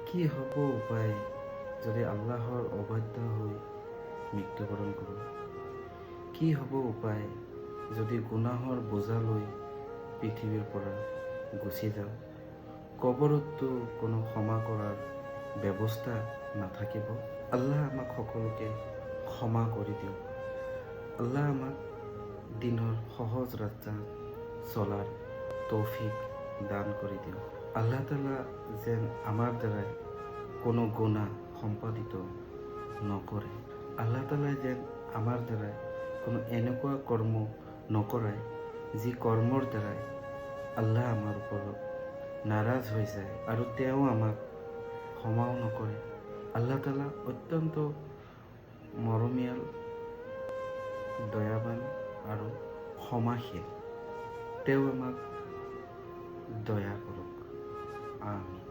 কি হ'ব উপায় যদি আল্লাহৰ অবাধ্য হৈ মৃত্যুবৰণ কৰোঁ? কি হ'ব উপায় যদি গুনাহৰ বোজা লৈ পৃথিৱীৰ পৰা গুচি যাওঁ? কবৰততো কোনো ক্ষমা কৰাৰ ব্যৱস্থা নাথাকিব। আল্লাহ আমাক সকলোকে ক্ষমা কৰি দিয়ক। আল্লাহ আমাক দিনৰ সহজ ৰাস্তা চলাৰ তৌফিক দান কৰি দিয়ক। আল্লাহ তাআলা যেন আমাৰ দ্বাৰাই কোনো গুনাহ সম্পাদিত নকৰে। আল্লাহ তাআলা যেন আমাৰ দ্বাৰাই কোনো এনেকুৱা কৰ্ম নকৰায় যি কৰ্মৰ দ্বাৰাই আল্লাহ আমাৰ ওপৰত নাৰাজ হৈ যায় আৰু তেওঁ আমাক ক্ষমাও নকৰে। আল্লাহ তাআলা অত্যন্ত মৰমীয়াল, দয়াবান আৰু ক্ষমাশীল। তেওঁ আমাক দয়া কৰক। আমিন।